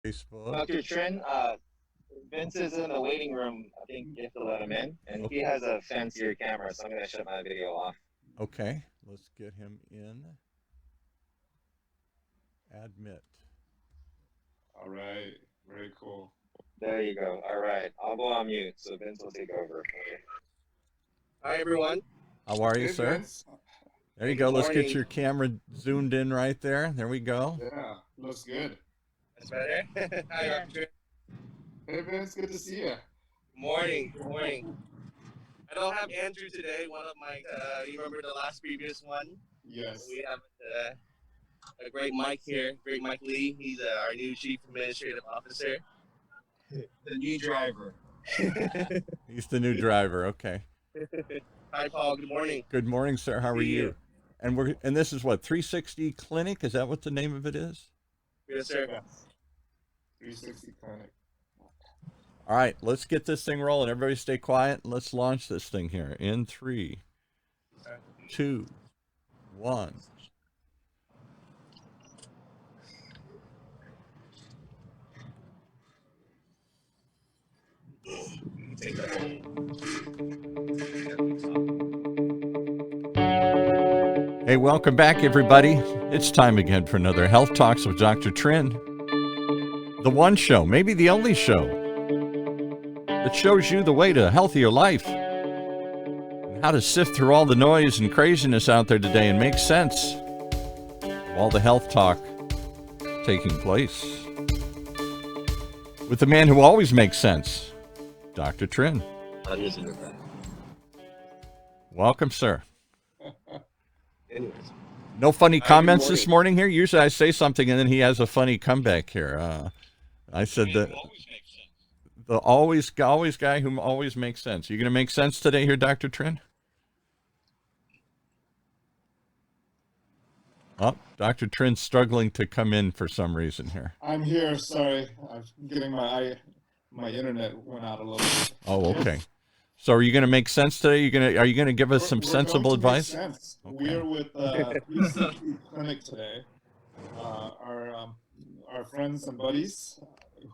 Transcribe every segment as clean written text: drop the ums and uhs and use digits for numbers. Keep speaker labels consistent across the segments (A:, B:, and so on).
A: Facebook.
B: Dr. Trin, Vince is in the waiting room. I think you have to let him in. And he has a fancier camera, so I'm going to shut my video off.
A: Okay, let's get him in. Admit.
C: All right, very cool.
B: There you go. All right. I'll go on mute, so Vince will take over. Okay.
D: Hi, everyone.
A: How are you,
C: Hey,
A: sir?
C: Vince.
A: There you
D: Hey,
A: go.
D: good
A: Let's get
D: morning.
A: your camera zoomed in right there. There we go.
C: Yeah, looks good.
D: That's better. Hi,
E: Yeah.
D: Dr. Trin.
C: Hey, Vince, good to see you.
D: Good morning. Good morning. I don't have Andrew today. One of my, you remember the last previous one?
C: Yes.
D: We have a great Mike here, great Mike Lee. He's our new Chief Administrative Officer.
B: The new driver.
A: He's the new driver. Okay.
D: Hi, Paul. Good morning.
A: Good morning, sir. How are
D: See you.
A: you? And this is what, 360 Clinic? Is that what the name of it is?
D: Yes, sir.
C: Yes. 360 Clinic.
A: All right, let's get this thing rolling. Everybody stay quiet. Let's launch this thing here in 3, 2, 1.
D: Take that.
A: Hey, welcome back, everybody. It's time again for another Health Talks with Dr. Trin. The one show, maybe the only show, that shows you the way to a healthier life and how to sift through all the noise and craziness out there today and make sense of all the health talk taking place. With the man who always makes sense, Dr. Trin. Welcome, sir.
D: Anyways.
A: No funny
D: Hi, good
A: comments this
D: morning.
A: morning here? Usually I say something and then he has a funny comeback here. I said that the always guy who always makes sense. You going to make sense today here, Dr. Trin? Oh, Dr. Trin's struggling to come in for some reason here.
C: I'm here. Sorry, I'm getting my internet went out a little bit.
A: Oh, okay. So are you going to make sense today? Are you going to give us some
C: We're
A: sensible
C: going to make
A: advice?
C: sense.
A: Okay.
C: We're with 360 Clinic today. Our friends and buddies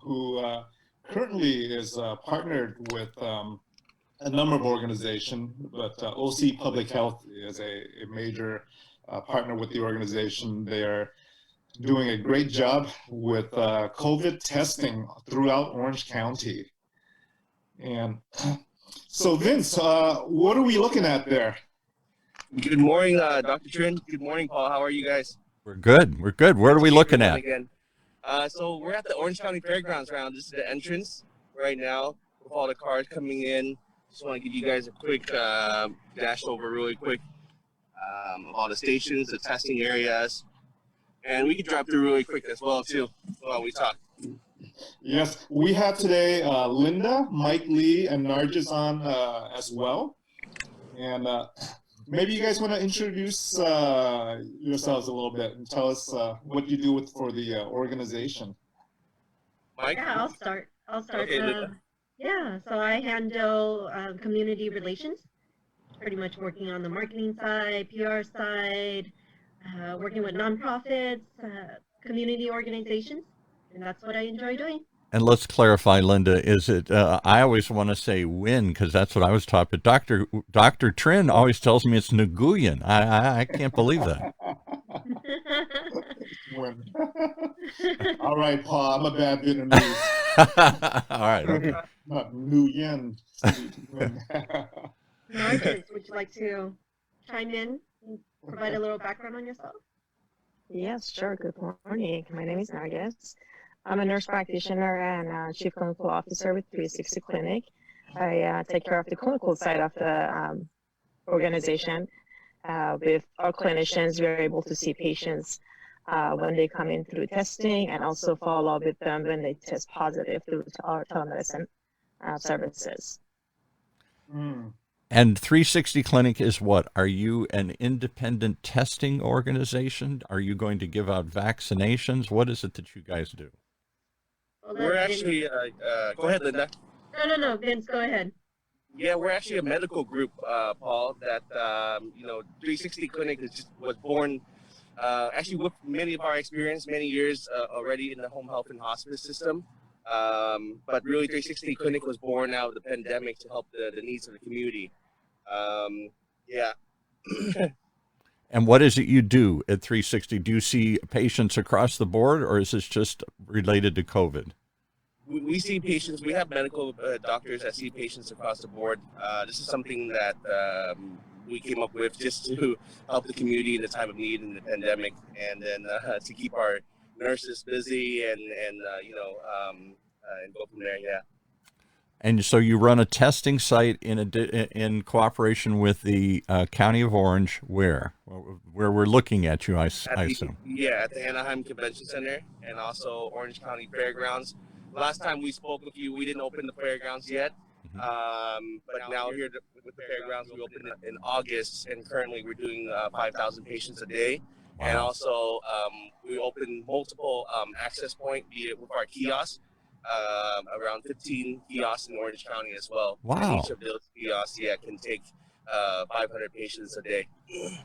C: who currently is partnered with a number of organizations, but OC Public Health is a major partner with the organization. They are doing a great job with COVID testing throughout Orange County. And so, Vince, what are we looking at there?
D: Good morning, Dr. Trin. Good morning, Paul. How are you guys?
A: We're good. We're good. What are we looking at?
D: Again. So we're at the Orange County Fairgrounds round. This is the entrance right now with all the cars coming in. Just want to give you guys a quick dash over really quick of all the stations, the testing areas. And we can drop through really quick as well, too, while we talk.
C: Yes, we have today Linda, Mike Lee, and Nargis on as well. And maybe you guys want to introduce yourselves a little bit and tell us what you do for the organization.
D: Mike?
E: Yeah, I'll start.
D: Okay, Linda.
E: Yeah, so I handle community relations, pretty much working on the marketing side, PR side, working with nonprofits, community organizations, and that's what I enjoy doing.
A: And let's clarify, Linda, is it, I always want to say win because that's what I was taught, but Dr. Trin always tells me it's Nguyen. I can't believe that.
C: All right, Paul, I'm a bad Vietnamese.
A: All right, okay.
C: Not Nguyen.
E: Nargis, would you like to chime in and provide a little background on yourself?
F: Yes, sure. Good morning. My name is Nargis. I'm a nurse practitioner and Chief Clinical Officer with 360 Clinic. I take care of the clinical side of the organization. With our clinicians, we're able to see patients when they come in through testing and also follow up with them when they test positive through our telemedicine services.
C: Mm.
A: And 360 Clinic is what? Are you an independent testing organization? Are you going to give out vaccinations? What is it that you guys do?
D: We're actually, go ahead, Linda.
E: No, Vince, go ahead.
D: Yeah, we're actually a medical group, Paul, that, 360 Clinic was born actually with many of our experience, many years already in the home health and hospice system. But really 360 Clinic was born out of the pandemic to help the needs of the community. Yeah.
A: And what is it you do at 360? Do you see patients across the board, or is this just related to COVID?
D: We see patients. We have medical doctors that see patients across the board. This is something that we came up with just to help the community in the time of need in the pandemic, and then to keep our nurses busy and and go from there. Yeah.
A: And so you run a testing site in cooperation with the County of Orange, where we're looking at you, I assume.
D: Yeah, at the Anaheim Convention Center and also Orange County Fairgrounds. Last time we spoke with you, we didn't open the fairgrounds yet. But now here with the fairgrounds, we opened it in August, and currently we're doing 5,000 patients a day.
A: Wow.
D: And also we opened multiple access point, be it with our kiosks. Around 15 kiosks in Orange County as well.
A: Wow.
D: And each of those kiosks, can take 500 patients a day.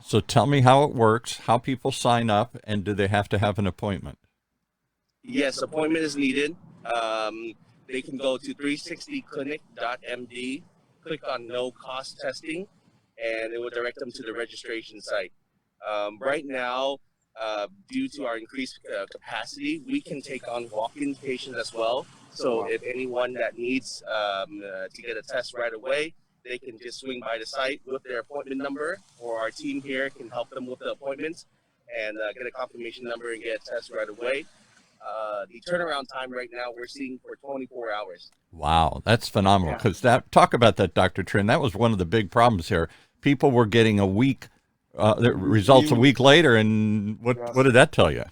A: So tell me how it works, how people sign up, and do they have to have an appointment?
D: Yes, appointment is needed. They can go to 360clinic.md, click on no cost testing, and it will direct them to the registration site. Right now, due to our increased capacity, we can take on walk-in patients as well. So if anyone that needs to get a test right away, they can just swing by the site with their appointment number, or our team here can help them with the appointments and get a confirmation number and get a test right away. The turnaround time right now we're seeing for 24 hours.
A: Wow, that's phenomenal. Because talk about that, Dr. Trin. That was one of the big problems here. People were getting a week. The results a week later, and what did that tell you?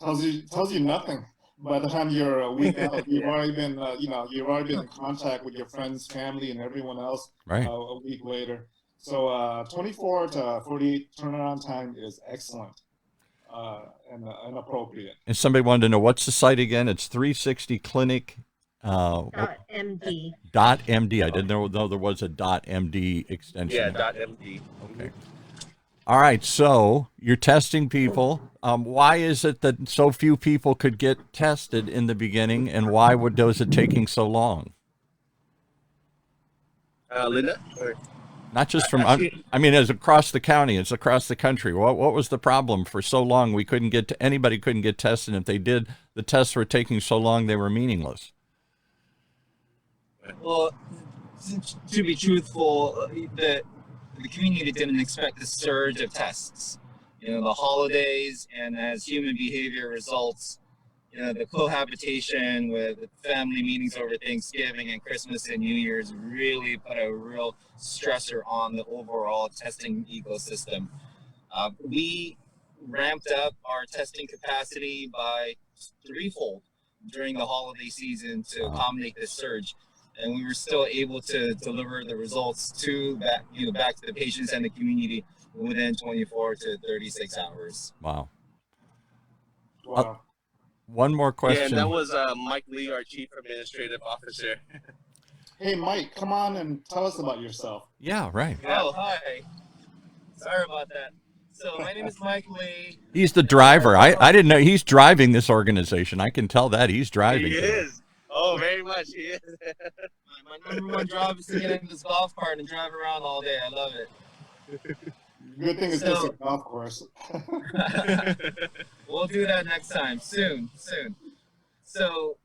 C: Tells you nothing. By the time you're a week out, you've already been you've already been in contact with your friends, family, and everyone else.
A: Right.
C: A week later, so 24 to 48 turnaround time is excellent and appropriate.
A: And somebody wanted to know, what's the site again? It's 360 Clinic.
E: .md.
A: .md. I didn't know there was a .md extension.
D: Yeah, .md.
A: Okay. All right, so you're testing people. Why is it that so few people could get tested in the beginning, and why was it taking so long?
D: Linda?
A: Not just from, I mean, as across the county, it's across the country. What was the problem for so long? We couldn't get anybody couldn't get tested. And if they did, the tests were taking so long they were meaningless.
G: Well, to be truthful, the community didn't expect the surge of tests. The holidays, and as human behavior results, the cohabitation with family meetings over Thanksgiving and Christmas and New Year's really put a real stressor on the overall testing ecosystem. We ramped up our testing capacity by threefold during the holiday season to accommodate this surge. And we were still able to deliver the results back to the patients and the community within 24 to 36 hours.
A: Wow.
C: Wow.
A: One more question.
D: Yeah, and that was Mike Lee, our Chief Administrative Officer.
C: Hey, Mike, come on and tell us about yourself.
A: Yeah, right.
G: Oh, hi. Sorry about that. So my name is Mike Lee.
A: He's the driver. I didn't know he's driving this organization. I can tell that he's driving.
D: He is. Oh, very much. He is.
G: My number one job is to get in this golf cart and drive around all day. I love it.
C: Good thing it's just a golf course.
G: We'll do that next time. Soon. So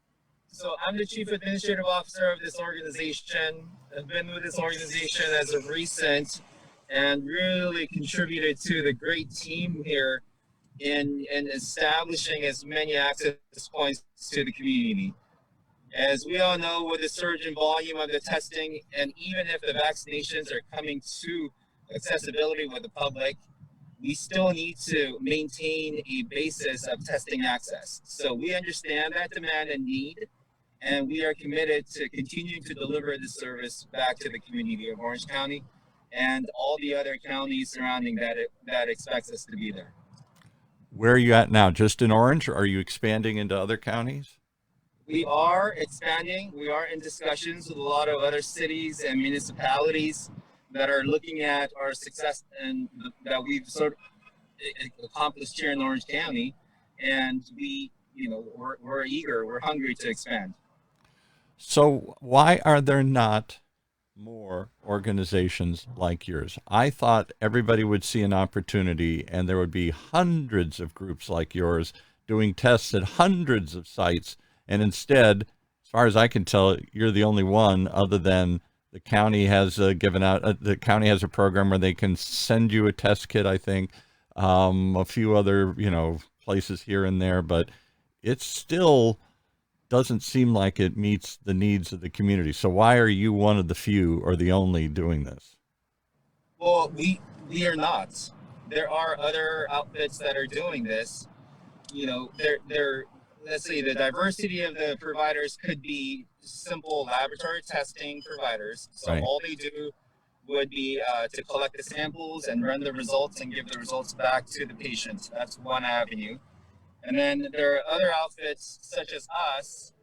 G: I'm the Chief Administrative Officer of this organization. I've been with this organization as of recent and really contributed to the great team here in establishing as many access points to the community. As we all know, with the surge in volume of the testing, and even if the vaccinations are coming to accessibility with the public, we still need to maintain a basis of testing access. So we understand that demand and need, and we are committed to continuing to deliver this service back to the community of Orange County and all the other counties surrounding that expects us to be there.
A: Where are you at now? Just in Orange, or are you expanding into other counties?
G: We are expanding. We are in discussions with a lot of other cities and municipalities that are looking at our success and that we've sort of accomplished here in Orange County, and we're eager, we're hungry to expand.
A: So why are there not more organizations like yours? I thought everybody would see an opportunity and there would be hundreds of groups like yours doing tests at hundreds of sites. And instead, as far as I can tell, you're the only one other than the county has given out, the county has a program where they can send you a test kit, I think, a few other, places here and there, but it's still doesn't seem like it meets the needs of the community. So why are you one of the few or the only doing this?
G: Well, we are not. There are other outfits that are doing this. They're let's say the diversity of the providers could be simple laboratory testing providers. So
A: Right.
G: all they do would be to collect the samples and run the results and give the results back to the patient. That's one avenue. And then there are other outfits such as us,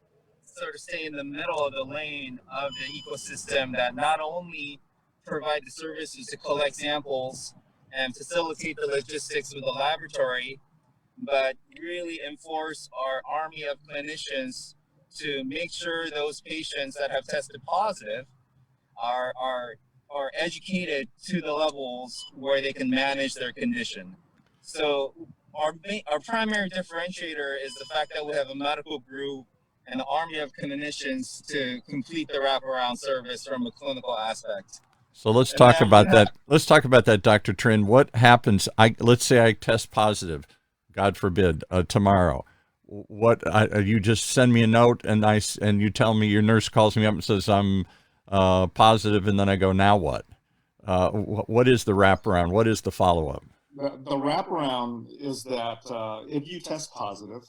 G: sort of stay in the middle of the lane of the ecosystem that not only provide the services to collect samples and facilitate the logistics with the laboratory, but really enforce our army of clinicians to make sure those patients that have tested positive are educated to the levels where they can manage their condition. So our primary differentiator is the fact that we have a medical group and an army of clinicians to complete the wraparound service from a clinical aspect.
A: So let's talk about that. Let's talk about that, Dr. Trin. What happens? Let's say I test positive, God forbid, tomorrow. You just send me a note and you tell me, your nurse calls me up and says I'm positive, and then I go, now what? What is the wraparound? What is the follow-up?
C: The wraparound is that if you test positive,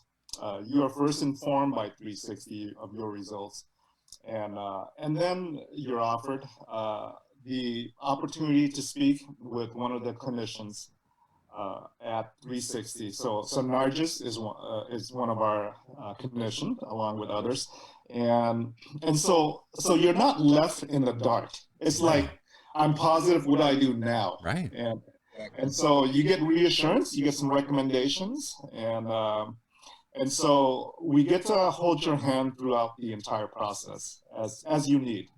C: you are first informed by 360 of your results, and then you're offered the opportunity to speak with one of the clinicians at 360. So Nargis is one of our clinicians, along with others, and so you're not left in the dark. It's like, I'm positive. What do I do now?
A: Right.
C: And so you get reassurance, you get some recommendations, and so we get to hold your hand throughout the entire process as you need.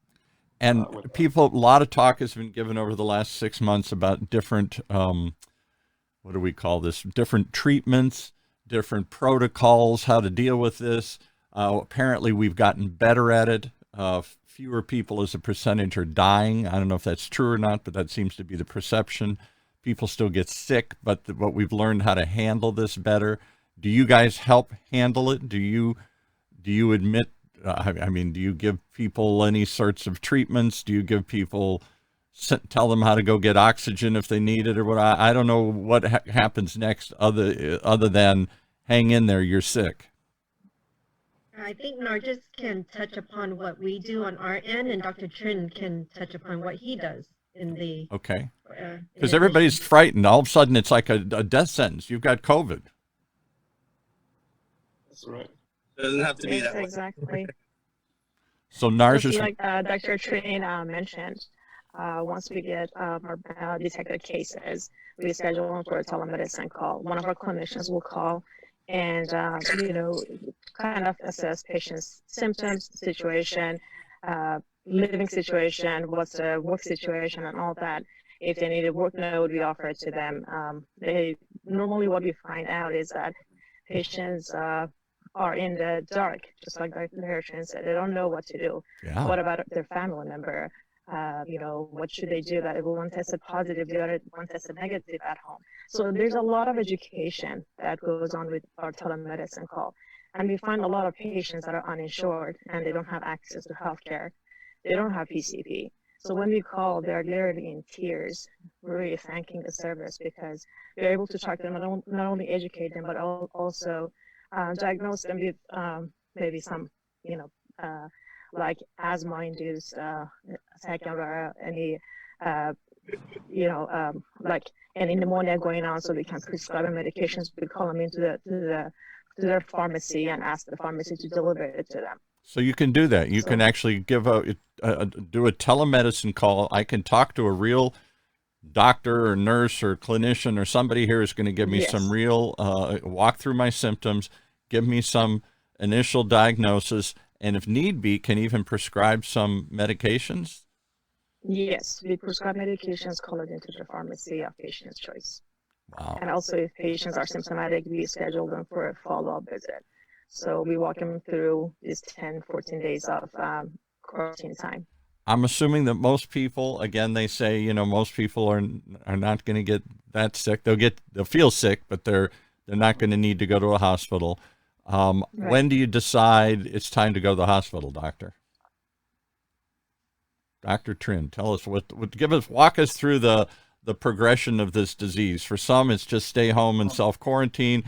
A: And a lot of talk has been given over the last 6 months about different, what do we call this? Different treatments, different protocols, how to deal with this. Apparently we've gotten better at it. Fewer people as a percentage are dying. I don't know if that's true or not, but that seems to be the perception. People still get sick, but we've learned how to handle this better. Do you guys help handle it? Do you admit, do you give people any sorts of treatments? Do you give people, tell them how to go get oxygen if they need it or what? I don't know what happens next other than hang in there, you're sick.
E: I think Nargis can touch upon what we do on our end, and Dr. Trin can touch upon what he does in the...
A: Okay. Because everybody's frightened. All of a sudden, it's like a death sentence. You've got COVID.
C: That's right.
G: It doesn't have to be that way.
F: Exactly.
A: So Nargis,
F: like Dr. Trin mentioned, once we get our detected cases, we schedule them for a telemedicine call. One of our clinicians will call and, kind of assess patient's symptoms, situation, living situation, what's the work situation, and all that. If they need a work note, we offer it to them. Normally what we find out is that patients are in the dark, just like Dr. Harrison said. They don't know what to do.
A: Yeah.
F: What about their family member? What should they do? That if one tested positive, the other one tested negative at home. So there's a lot of education that goes on with our telemedicine call. And we find a lot of patients that are uninsured and they don't have access to healthcare. They don't have PCP. So when we call, they're literally in tears, really thanking the service because we're able to talk to them, not only educate them, but also diagnose them with maybe some, like asthma-induced attack or any, like any pneumonia going on, so we can prescribe medications. We call them into to their pharmacy and ask the pharmacy to deliver it to them.
A: So you can do that. You can actually do a telemedicine call. I can talk to a real doctor or nurse or clinician or somebody here is going to give me
F: Yes.
A: some real walk through my symptoms, give me some initial diagnosis, and if need be, can even prescribe some medications.
F: Yes, we prescribe medications colored into the pharmacy of patient's choice.
A: Wow.
F: And also, if patients are symptomatic, we schedule them for a follow-up visit. So we walk them through these 10, 14 days of quarantine time.
A: I'm assuming that most people, again, they say, you know, most people are not going to get that sick. They'll feel sick, but they're not going to need to go to a hospital.
F: Right.
A: When do you decide it's time to go to the hospital, doctor? Dr. Trin, tell us walk us through the progression of this disease. For some, it's just stay home and self-quarantine.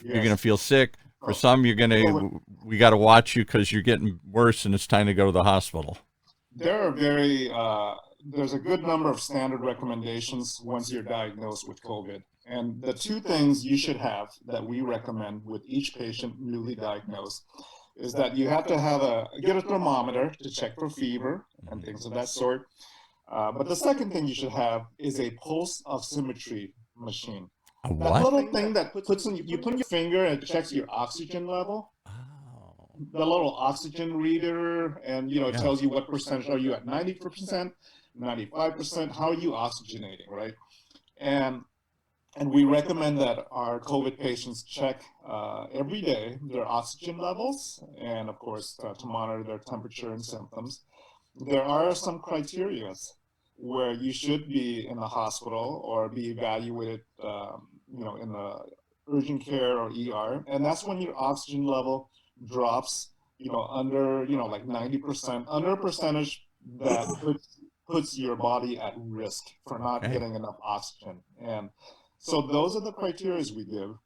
C: Yes.
A: You're going to feel sick. For some, we got to watch you because you're getting worse and it's time to go to the hospital.
C: There are there's a good number of standard recommendations once you're diagnosed with COVID. And the two things you should have that we recommend with each patient newly diagnosed is that you have to get a thermometer to check for fever and things of that sort. But the second thing you should have is a pulse oximetry machine.
A: A
C: That
A: what?
C: little thing that you put in your finger and it checks your oxygen level. The little oxygen reader, and it tells you what percentage are you at, 90%, 95%, how are you oxygenating, right? And we recommend that our COVID patients check every day their oxygen levels and, of course, to monitor their temperature and symptoms. There are some criteria where you should be in the hospital or be evaluated, in the urgent care or ER, and that's when your oxygen level drops, under, like 90%, under a percentage that puts your body at risk for not getting enough oxygen. And so those are the criteria we give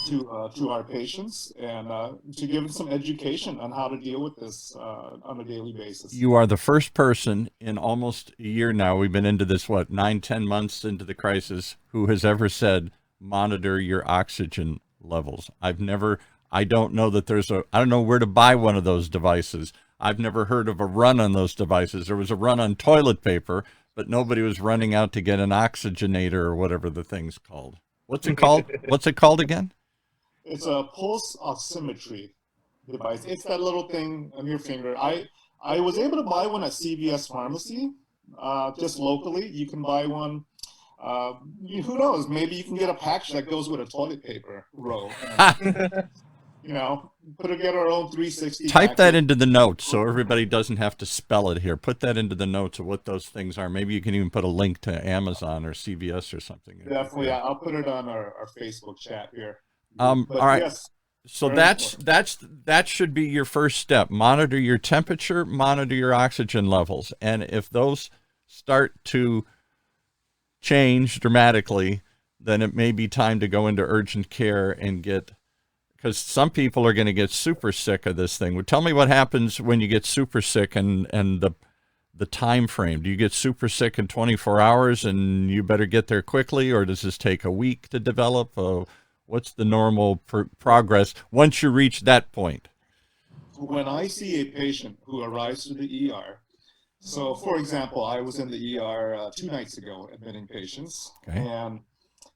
C: to our patients, and to give them some education on how to deal with this on a daily basis.
A: You are the first person in almost a year now, we've been into this, 9-10 months into the crisis, who has ever said, monitor your oxygen levels. I don't know that I don't know where to buy one of those devices. I've never heard of a run on those devices. There was a run on toilet paper, but nobody was running out to get an oxygenator or whatever the thing's called. What's it called? What's it called again?
C: It's a pulse oximetry device. It's that little thing on your finger. I was able to buy one at CVS Pharmacy, just locally. You can buy one. Who knows? Maybe you can get a package that goes with a toilet paper roll. Get our own 360.
A: Type that into the notes so everybody doesn't have to spell it here. Put that into the notes of what those things are. Maybe you can even put a link to Amazon or CVS or something.
C: Definitely, I'll put it on our Facebook chat here.
A: All right.
C: Yes,
A: so that should be your first step. Monitor your temperature, monitor your oxygen levels, and if those start to change dramatically, then it may be time to go into urgent care and because some people are going to get super sick of this thing. Well, tell me what happens when you get super sick and the time frame. Do you get super sick in 24 hours and you better get there quickly, or does this take a week to develop? What's the normal progress once you reach that point?
C: When I see a patient who arrives to the ER, so for example, I was in the ER 2 nights ago admitting patients,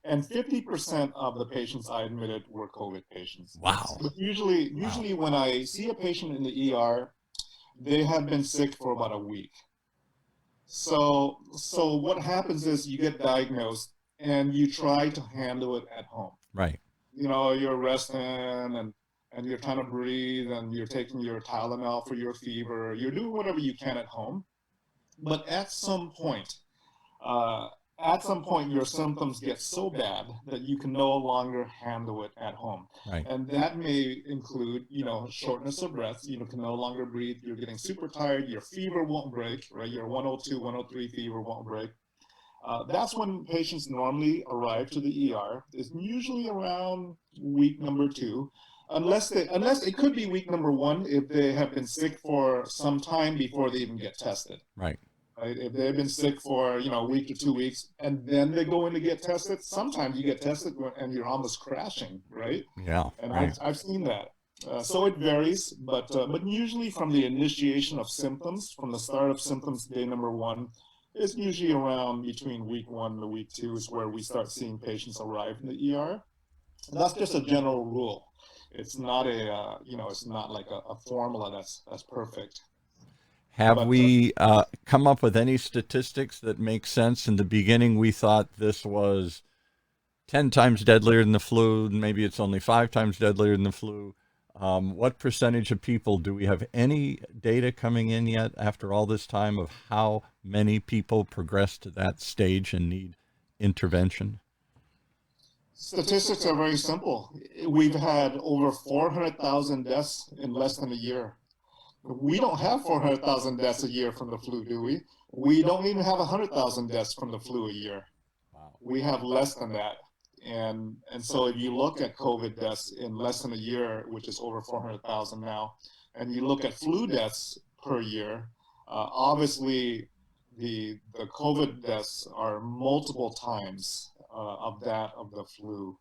C: and 50% of the patients I admitted were COVID patients.
A: Wow.
C: But usually when I see a patient in the ER, they have been sick for about a week. So what happens is you get diagnosed and you try to handle it at home.
A: Right.
C: You're resting and you're trying to breathe and you're taking your Tylenol for your fever. You're doing whatever you can at home. But at some point, your symptoms get so bad that you can no longer handle it at home.
A: Right.
C: And that may include, shortness of breath. You can no longer breathe. You're getting super tired. Your fever won't break, right? Your 102, 103 fever won't break. That's when patients normally arrive to the ER. It's usually around week number 2, unless it could be week number 1 if they have been sick for some time before they even get tested.
A: Right.
C: Right? If they've been sick for a week to 2 weeks and then they go in to get tested, sometimes you get tested and you're almost crashing, right?
A: Yeah.
C: And
A: right.
C: I've seen that. So it varies, but usually from the initiation of symptoms, from the start of symptoms, day number 1, It's usually around between week 1 and week 2 is where we start seeing patients arrive in the ER. And that's just a general rule. It's not it's not like a formula that's perfect.
A: Have
C: But
A: we come up with any statistics that make sense? In the beginning, we thought this was 10 times deadlier than the flu. Maybe it's only 5 times deadlier than the flu. What percentage of people, do we have any data coming in yet after all this time of how many people progress to that stage and need intervention?
C: statistics are very simple. We've had over 400,000 deaths in less than a year. We don't have 400,000 deaths a year from the flu, do we? We don't even have 100,000 deaths from the flu a year.
A: Wow.
C: We have less than that. And so if you look at COVID deaths in less than a year, which is over 400,000 now, and you look at flu deaths per year, obviously the COVID deaths are multiple times of that of the flu.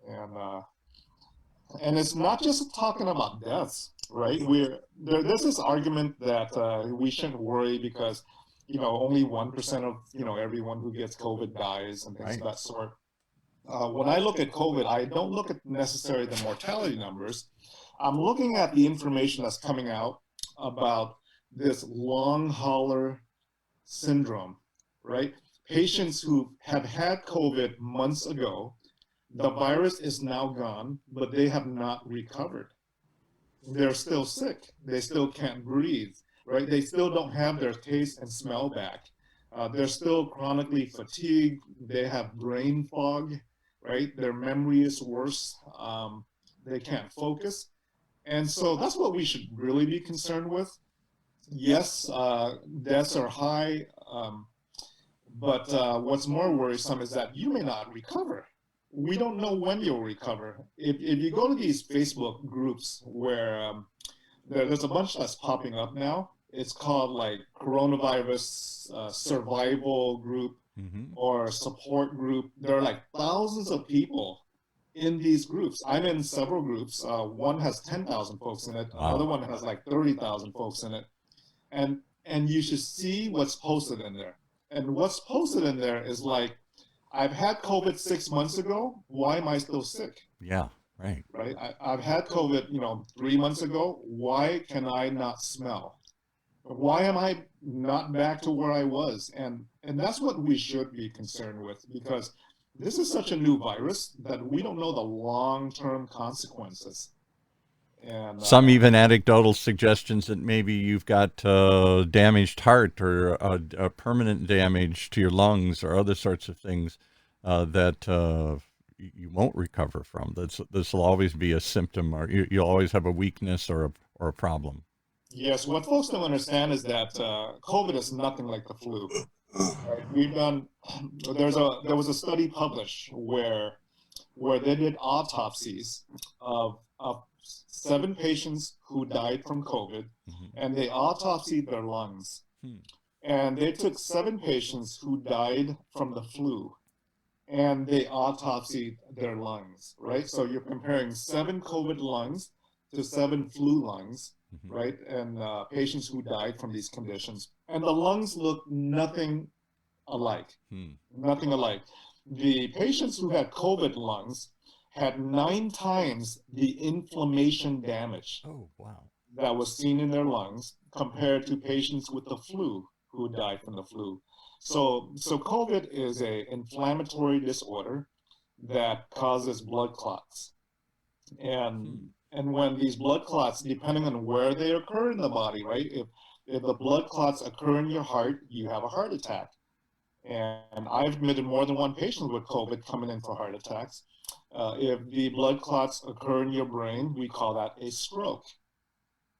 C: And it's not just talking about deaths, right? There's this argument that we shouldn't worry because, only 1% of, everyone who gets COVID dies and things of that sort. When I look at COVID, I don't look at necessarily the mortality numbers. I'm looking at the information that's coming out about this long hauler syndrome, right? Patients who have had COVID months ago, the virus is now gone, but they have not recovered. They're still sick. They still can't breathe, right? They still don't have their taste and smell back. They're still chronically fatigued. They have brain fog, right? Their memory is worse. They can't focus. And so that's what we should really be concerned with. Yes, deaths are high, but what's more worrisome is that you may not recover. We don't know when you'll recover. If you go to these Facebook groups where there's a bunch that's popping up now, it's called like coronavirus survival group or support group. There are like thousands of people in these groups. I'm in several groups. One has 10,000 folks in it.
A: Wow.
C: Another one has like 30,000 folks in it. And you should see what's posted in there. And what's posted in there is like, I've had COVID 6 months ago. Why am I still sick?
A: Yeah, right.
C: Right. I've had COVID, 3 months ago. Why can I not smell? Why am I not back to where I was? And that's what we should be concerned with, because this is such a new virus that we don't know the long-term consequences. And
A: some even anecdotal suggestions that maybe you've got damaged heart or a permanent damage to your lungs or other sorts of things that you won't recover from. This will always be a symptom, or you'll always have a weakness or a problem.
C: Yes, what folks don't understand is that COVID is nothing like the flu. Right? There was a study published where they did autopsies of 7 patients who died from COVID, and they autopsied their lungs. And they took 7 patients who died from the flu, and they autopsied their lungs, right? So you're comparing 7 COVID lungs to 7 flu lungs, right? And patients who died from these conditions. And the lungs look nothing alike, nothing alike. The patients who had COVID lungs had 9 times the inflammation damage that was seen in their lungs compared to patients with the flu who died from the flu. So COVID is an inflammatory disorder that causes blood clots. And when these blood clots, depending on where they occur in the body, right? If the blood clots occur in your heart, you have a heart attack. And I've admitted more than one patient with COVID coming in for heart attacks. If the blood clots occur in your brain, we call that a stroke,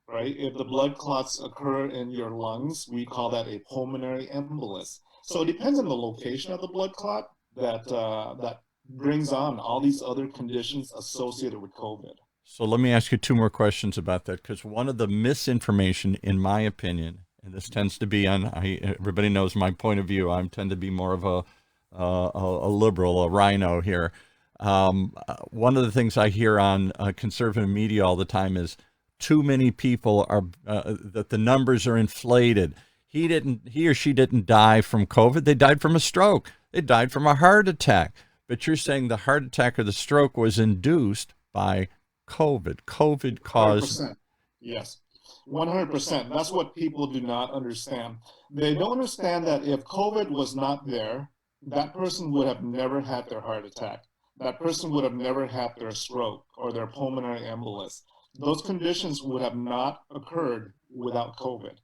C: right? If the blood clots occur in your lungs, we call that a pulmonary embolus. So it depends on the location of the blood clot that brings on all these other conditions associated with COVID.
A: So let me ask you 2 more questions about that, because one of the misinformation, in my opinion, and this tends to be everybody knows my point of view. I tend to be more of a liberal, a rhino here. One of the things I hear on conservative media all the time is too many people are that the numbers are inflated. he or she didn't die from COVID. They died from a stroke. They died from a heart attack. But you're saying the heart attack or the stroke was induced by COVID. COVID caused.
C: 100%. Yes, 100%. That's what people do not understand. They don't understand that if COVID was not there, that person would have never had their heart attack. That person would have never had their stroke or their pulmonary embolus. Those conditions would have not occurred without COVID.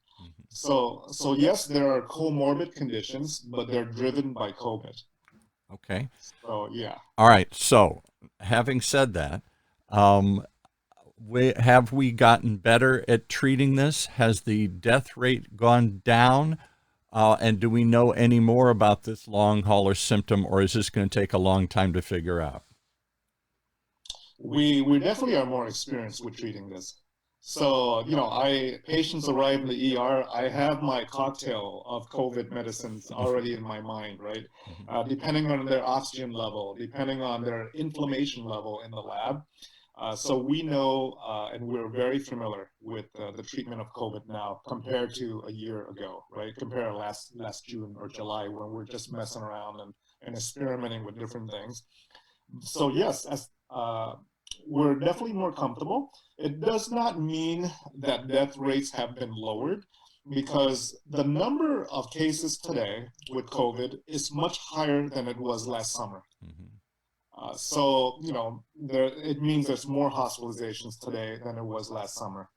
C: So yes, there are comorbid conditions, but they're driven by COVID.
A: Okay.
C: So yeah.
A: All right. So having said that, have we gotten better at treating this? Has the death rate gone down? And do we know any more about this long hauler symptom, or is this going to take a long time to figure out?
C: We definitely are more experienced with treating this. So, patients arrive in the ER, I have my cocktail of COVID medicines already in my mind, right? Depending on their oxygen level, depending on their inflammation level in the lab. So we know, and we're very familiar with the treatment of COVID now compared to a year ago, right? Compare last June or July when we're just messing around and experimenting with different things. So yes, we're definitely more comfortable. It does not mean that death rates have been lowered, because the number of cases today with COVID is much higher than it was last summer. So, it means there's more hospitalizations today than it was last summer.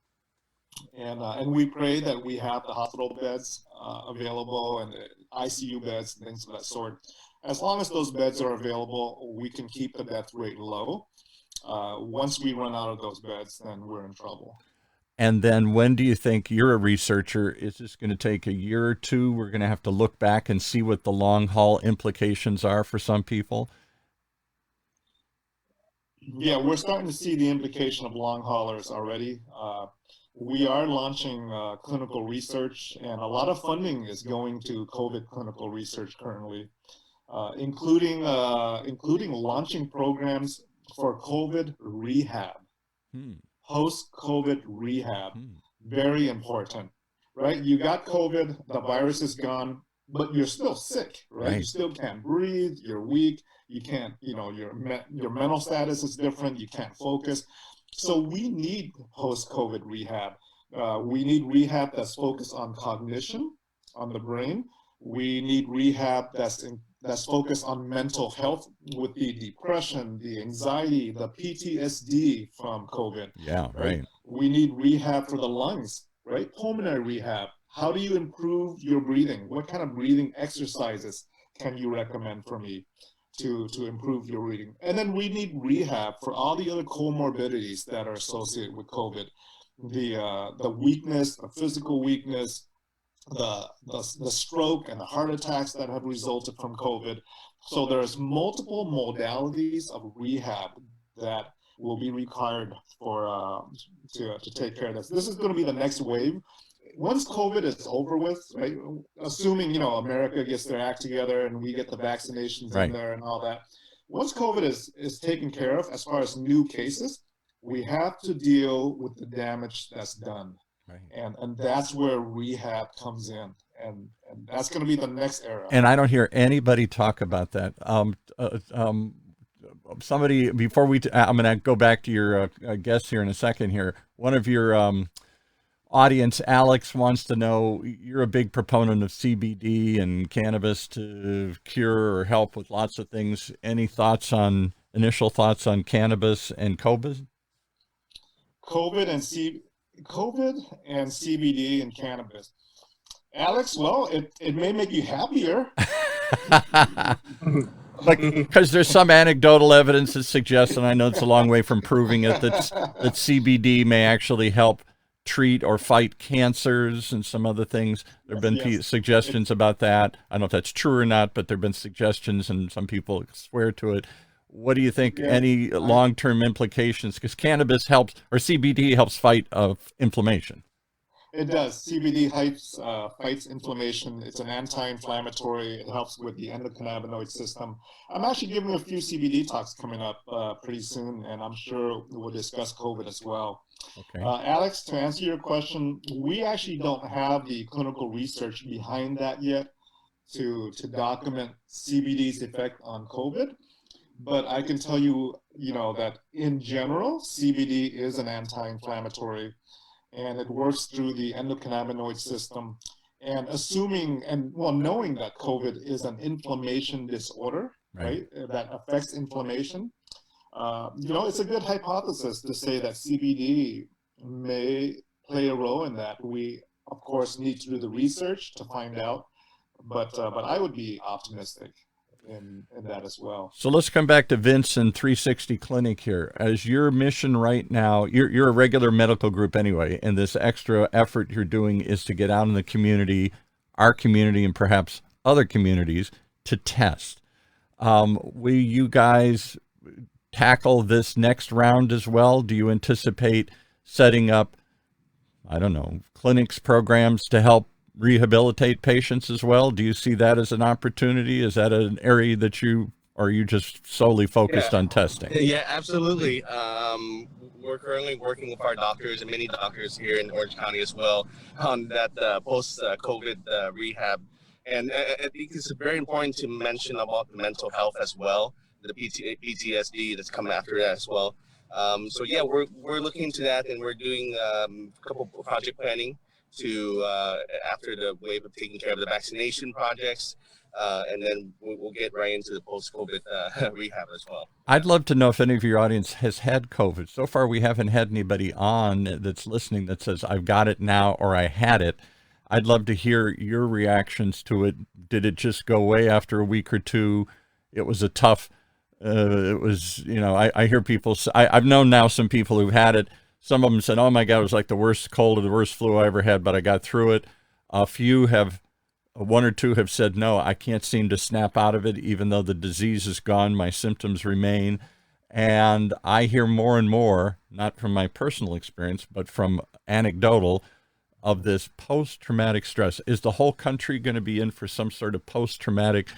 C: And we pray that we have the hospital beds available and the ICU beds and things of that sort. As long as those beds are available, we can keep the death rate low. Once we run out of those beds, then we're in trouble.
A: And then when do you think, you're a researcher, is this going to take a year or two? We're going to have to look back and see what the long haul implications are for some people?
C: Yeah, we're starting to see the implication of long haulers already. We are launching clinical research, and a lot of funding is going to COVID clinical research currently, including launching programs for COVID rehab, post-COVID rehab. Very important, right? You got COVID, the virus is gone, but you're still sick, right? You still can't breathe, you're weak, you can't, your mental status is different, you can't focus. So we need post-COVID rehab. We need rehab that's focused on cognition, on the brain. We need rehab that's focused on mental health, with the depression, the anxiety, the PTSD from COVID.
A: Yeah, right.
C: We need rehab for the lungs, right? Pulmonary rehab. How do you improve your breathing? What kind of breathing exercises can you recommend for me to improve your breathing? And then we need rehab for all the other comorbidities that are associated with COVID. The weakness, the physical weakness, the stroke and the heart attacks that have resulted from COVID. So there's multiple modalities of rehab that will be required for to take care of this. This is going to be the next wave. Once COVID is over with, right? Assuming America gets their act together and we get the vaccinations in there and all that. Once COVID is taken care of, as far as new cases, we have to deal with the damage that's done. Right. And that's where rehab comes in, and that's going to be the next era.
A: And I don't hear anybody talk about that. Somebody, before I'm going to go back to your guest here in a second here. One of your audience, Alex, wants to know, you're a big proponent of CBD and cannabis to cure or help with lots of things. Any initial thoughts on cannabis and COVID?
C: COVID and CBD and cannabis. Alex, well, it may make you happier.
A: Because there's some anecdotal evidence that suggests, and I know it's a long way from proving it, that CBD may actually help treat or fight cancers and some other things. There have been suggestions about that. I don't know if that's true or not, but there have been suggestions, and some people swear to it. What do you think? Any long-term implications? Because cannabis helps, or CBD helps fight inflammation.
C: It does. CBD fights inflammation. It's an anti-inflammatory. It helps with the endocannabinoid system. I'm actually giving a few CBD talks coming up pretty soon, and I'm sure we'll discuss COVID as well.
A: Okay.
C: Alex, to answer your question, we actually don't have the clinical research behind that yet to document CBD's effect on COVID. But I can tell you, that in general, CBD is an anti-inflammatory, and it works through the endocannabinoid system. And knowing that COVID is an inflammation disorder, right, that affects inflammation, it's a good hypothesis to say that CBD may play a role in that. We, of course, need to do the research to find out, but I would be optimistic in that as well.
A: So let's come back to Vince and 360 Clinic here. As your mission right now, you're a regular medical group anyway, and this extra effort you're doing is to get out in the community, our community, and perhaps other communities to test. Will you guys tackle this next round as well? Do you anticipate setting up, I don't know, clinics, programs to help rehabilitate patients as well? Do you see that as an opportunity? Is that an area that are you just solely focused on testing?
D: Yeah, absolutely. We're currently working with our doctors and many doctors here in Orange County as well on that post-COVID rehab. And I think it's very important to mention about the mental health as well, the PTSD that's come after that as well. So yeah, we're looking into that, and we're doing a couple of project planning to after the wave of taking care of the vaccination projects, and then we'll get right into the post-COVID rehab as well.
A: I'd love to know if any of your audience has had COVID. So far, we haven't had anybody on that's listening that says, I've got it now, or I had it. I'd love to hear your reactions to it. Did it just go away after a week or two? It was a tough, it was, I hear people, I've known now some people who've had it. Some of them said, oh my God, it was like the worst cold or the worst flu I ever had, but I got through it. One or two have said, no, I can't seem to snap out of it, even though the disease is gone, my symptoms remain. And I hear more and more, not from my personal experience, but from anecdotal, of this post-traumatic stress. Is the whole country going to be in for some sort of post-traumatic?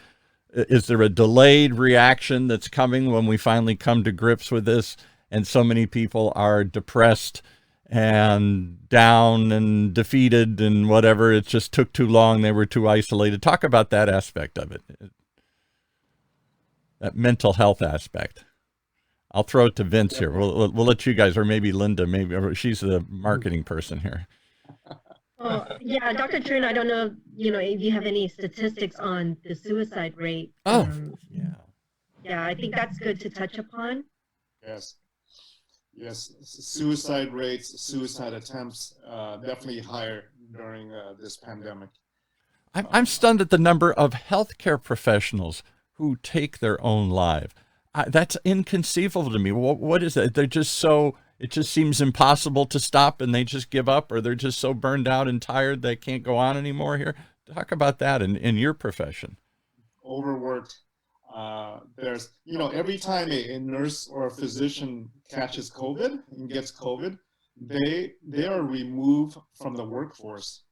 A: Is there a delayed reaction that's coming when we finally come to grips with this? And so many people are depressed and down and defeated and whatever. It just took too long. They were too isolated. Talk about that aspect of it, that mental health aspect. I'll throw it to Vince here. We'll let you guys, or maybe Linda, maybe she's the marketing person here.
E: Yeah, Dr. Trin, I don't know, if you have any statistics on the suicide rate. Yeah, I think that's good to touch upon.
C: Yes, suicide rates, suicide attempts, definitely higher during this pandemic.
A: I'm stunned at the number of healthcare professionals who take their own life. That's inconceivable to me. What is that? They're just so, it just seems impossible to stop, and they just give up, or they're just so burned out and tired they can't go on anymore here. Talk about that in your profession.
C: Overworked. There's, every time a nurse or a physician catches COVID and gets COVID, they are removed from the workforce.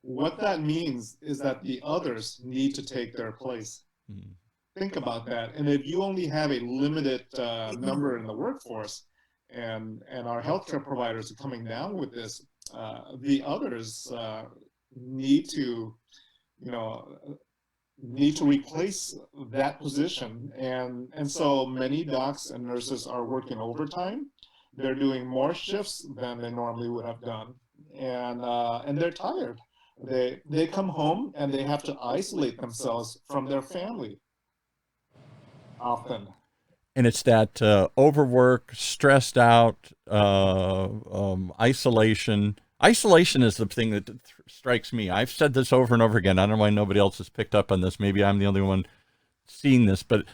C: What that means is that the others need to take their place. Think about that. And if you only have a limited number in the workforce, and our healthcare providers are coming down with this, the others need to replace that position. And so many docs and nurses are working overtime. They're doing more shifts than they normally would have done. And they're tired. They come home and they have to isolate themselves from their family often.
A: And it's that overwork, stressed out, isolation. Isolation is the thing that strikes me. I've said this over and over again. I don't know why nobody else has picked up on this. Maybe I'm the only one seeing this, but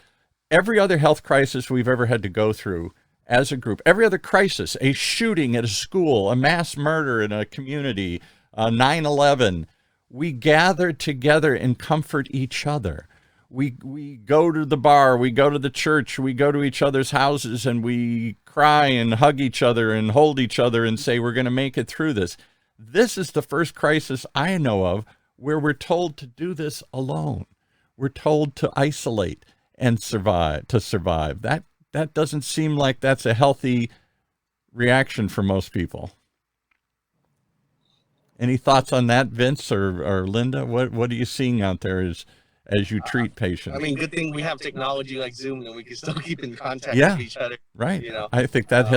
A: every other health crisis we've ever had to go through as a group, every other crisis, a shooting at a school, a mass murder in a community, 9/11, we gather together and comfort each other. We go to the bar, we go to the church, we go to each other's houses, and we cry and hug each other and hold each other and say, we're going to make it through this. This is the first crisis I know of where we're told to do this alone. We're told to isolate and survive. That doesn't seem like that's a healthy reaction for most people. Any thoughts on that, Vince or Linda? What are you seeing out there as you treat patients?
D: I mean, good thing we have technology like Zoom and we can still keep in contact
A: Yeah.
D: with each other.
A: Right.
D: You know,
A: I think that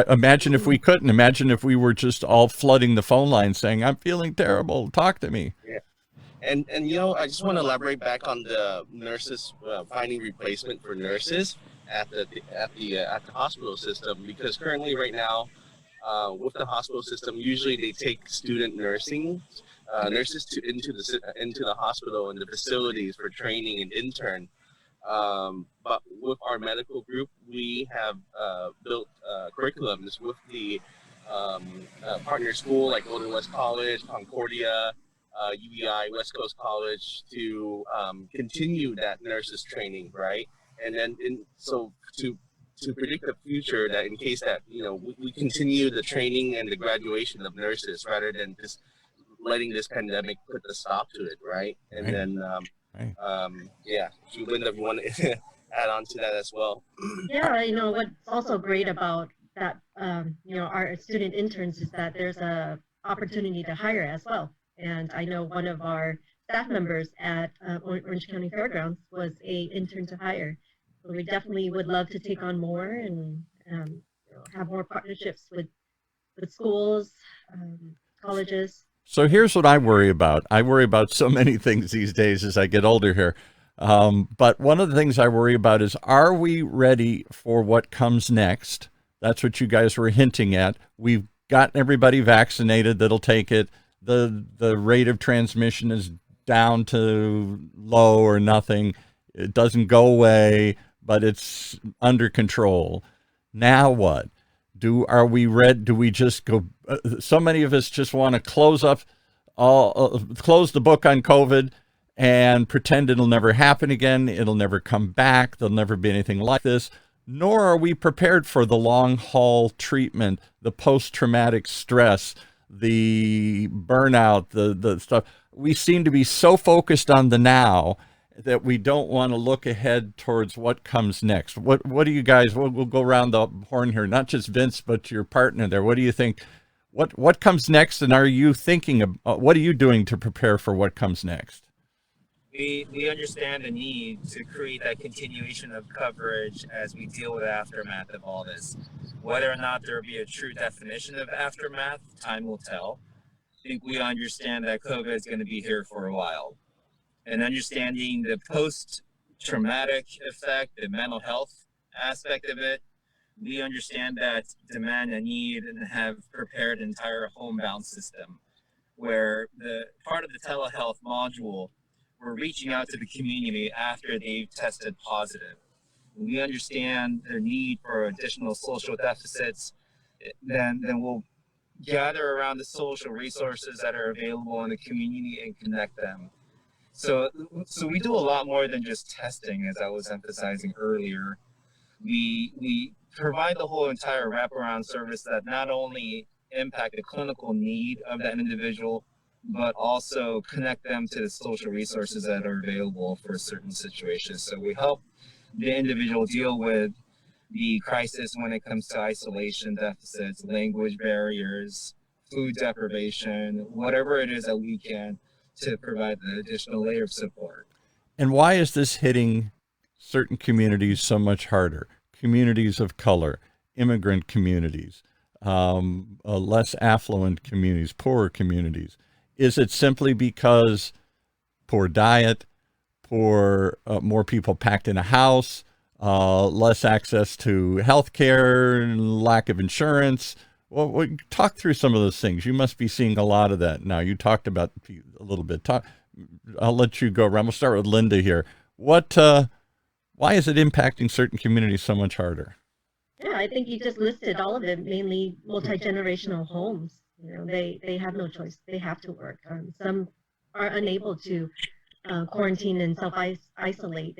A: imagine if we couldn't. Imagine if we were just all flooding the phone line saying, I'm feeling terrible. Talk to me.
D: Yeah. And you know, I just want to elaborate back on the nurses finding replacement for nurses at the hospital system, because currently right now with the hospital system, usually they take student nurses into the hospital and the facilities for training and intern. But with our medical group, we have built curriculums with the partner school like Golden West College, Concordia, UEI, West Coast College, to continue that nurses training, right? And then so to predict the future, that in case that, you know, we continue the training and the graduation of nurses rather than just letting this pandemic put the stop to it, right? And
A: Right.
D: then yeah, Linda, if you want to add on to that as well.
E: Yeah, you know, what's also great about that, you know, our student interns is that there's a opportunity to hire as well. And I know one of our staff members at Orange County Fairgrounds was a intern to hire. So we definitely would love to take on more and you know, have more partnerships with schools, colleges.
A: So here's what I worry about. I worry about so many things these days as I get older here. But one of the things I worry about is, are we ready for what comes next? That's what you guys were hinting at. We've gotten everybody vaccinated that'll take it. The rate of transmission is down to low or nothing. It doesn't go away, but it's under control. Now what? Are we ready? Do we just go? So many of us just want to close the book on COVID and pretend it'll never happen again. It'll never come back. There'll never be anything like this. Nor are we prepared for the long haul treatment, the post-traumatic stress, the burnout, the stuff. We seem to be so focused on the now that we don't want to look ahead towards what comes next. What do you guys, we'll go around the horn here, not just Vince, but your partner there. What do you think? What comes next? And are you thinking of, what are you doing to prepare for what comes next?
G: We understand the need to create that continuation of coverage as we deal with the aftermath of all this. Whether or not there will be a true definition of aftermath, time will tell. I think we understand that COVID is going to be here for a while. And understanding the post-traumatic effect, the mental health aspect of it, we understand that demand and need and have prepared an entire homebound system where the part of the telehealth module, we're reaching out to the community after they've tested positive. We understand their need for additional social deficits, then we'll gather around the social resources that are available in the community and connect them. So we do a lot more than just testing, as I was emphasizing earlier. We provide the whole entire wraparound service that not only impact the clinical need of that individual, but also connect them to the social resources that are available for certain situations. So we help the individual deal with the crisis when it comes to isolation deficits, language barriers, food deprivation, whatever it is that we can to provide the additional layer of support.
A: And why is this hitting certain communities so much harder? Communities of color, immigrant communities, less affluent communities, poorer communities. Is it simply because poor diet, more people packed in a house, less access to health care, lack of insurance? Well, talk through some of those things. You must be seeing a lot of that now. You talked about a little bit. I'll let you go around. We'll start with Linda here. Why is it impacting certain communities so much harder?
E: Yeah, I think you just listed all of it, mainly multi-generational homes. You know, they have no choice. They have to work. Some are unable to quarantine and self-isolate.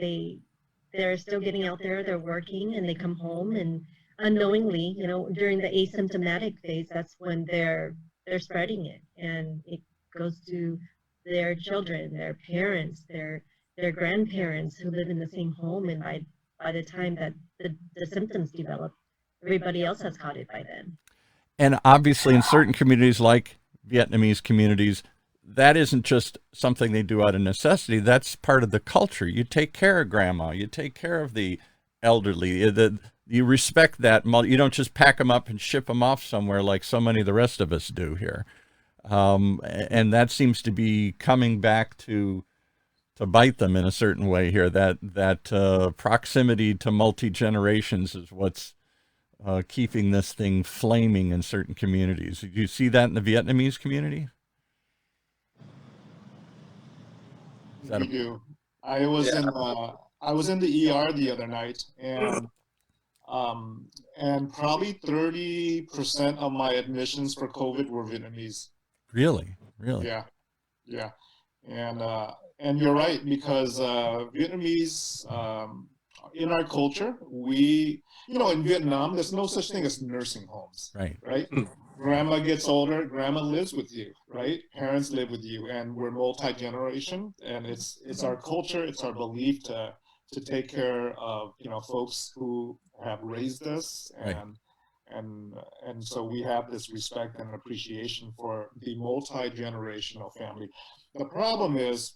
E: They're still getting out there, they're working, and they come home, and unknowingly, you know, during the asymptomatic phase, that's when they're they're spreading it, and it goes to their children, their parents, their grandparents who live in the same home, and by the time that the symptoms develop, everybody else has caught it by then.
A: And obviously, in certain communities like Vietnamese communities, that isn't just something they do out of necessity. That's part of the culture. You take care of grandma. You take care of the elderly. You respect that. You don't just pack them up and ship them off somewhere like so many of the rest of us do here. And that seems to be coming back to bite them in a certain way here. That proximity to multi-generations is what's keeping this thing flaming in certain communities. Did you see that in the Vietnamese community?
C: We do. I was in the ER the other night, and probably 30% of my admissions for COVID were Vietnamese.
A: Really?
C: Yeah. And you're right, because Vietnamese, in our culture, in Vietnam, there's no such thing as nursing homes. Right? Grandma gets older, grandma lives with you, right? Parents live with you, and we're multi-generation, and it's our culture, it's our belief to take care of, folks who have raised us, and so we have this respect and appreciation for the multi-generational family. The problem is,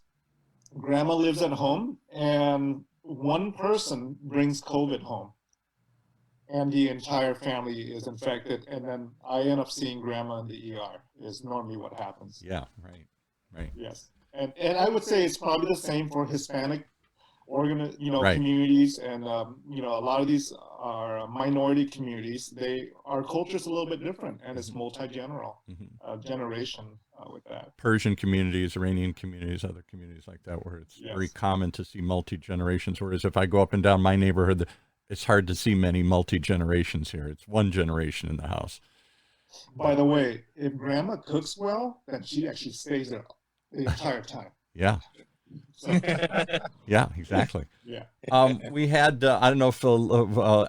C: grandma lives at home, and one person brings COVID home, and the entire family is infected, and then I end up seeing grandma in the ER, is normally what happens.
A: Yeah, right.
C: Yes. And I would say it's probably the same for Hispanic communities, and a lot of these are minority communities. Our culture is a little bit different, and it's generation with that.
A: Persian communities, Iranian communities, other communities like that, where it's very common to see multi-generations, whereas if I go up and down my neighborhood, it's hard to see many multi-generations here. It's one generation in the house.
C: By the way, if grandma cooks well, then she actually stays there the entire time.
A: Yeah.
C: So.
A: Yeah, exactly.
C: Yeah.
A: We had, I don't know if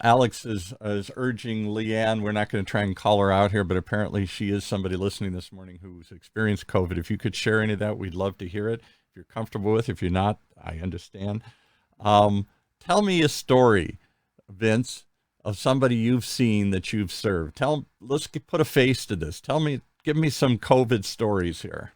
A: Alex is urging Leanne, we're not going to try and call her out here, but apparently she is somebody listening this morning who's experienced COVID. If you could share any of that, we'd love to hear it. If you're comfortable with it, if you're not, I understand. Tell me a story, Vince, of somebody you've seen that you've served. Let's put a face to this. Give me some COVID stories here.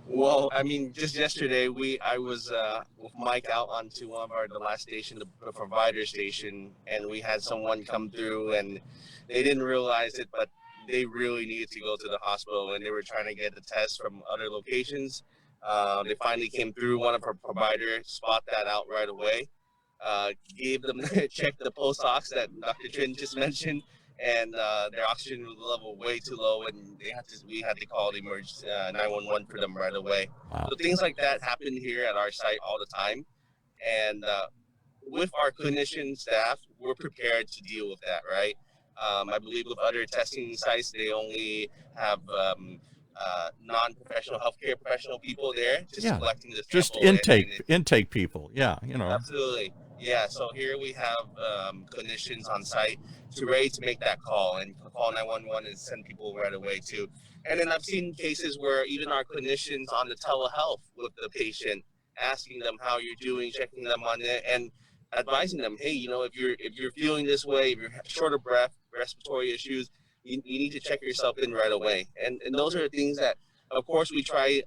D: Well, I mean, just yesterday, I was with Mike out onto the last station, the provider station, and we had someone come through, and they didn't realize it, but they really needed to go to the hospital, and they were trying to get the test from other locations. They finally came through. One of our providers spot that out right away, gave them checked the pulse ox that Dr. Trin just mentioned, and their oxygen level way too low, and we had to call the emergency 911 for them right away.
A: Wow.
D: So things like that happen here at our site all the time, and with our clinician staff, we're prepared to deal with that, right? I believe with other testing sites, they only have non-professional healthcare professional people there just collecting the sample.
A: Just intake people. Yeah,
D: Absolutely. Yeah, so here we have clinicians on site ready to make that call and call 911 and send people right away too. And then I've seen cases where even our clinicians on the telehealth with the patient, asking them how you're doing, checking them on it, and advising them, hey, if you're feeling this way, if you're short of breath, respiratory issues, you need to check yourself in right away. And those are things that, of course, we try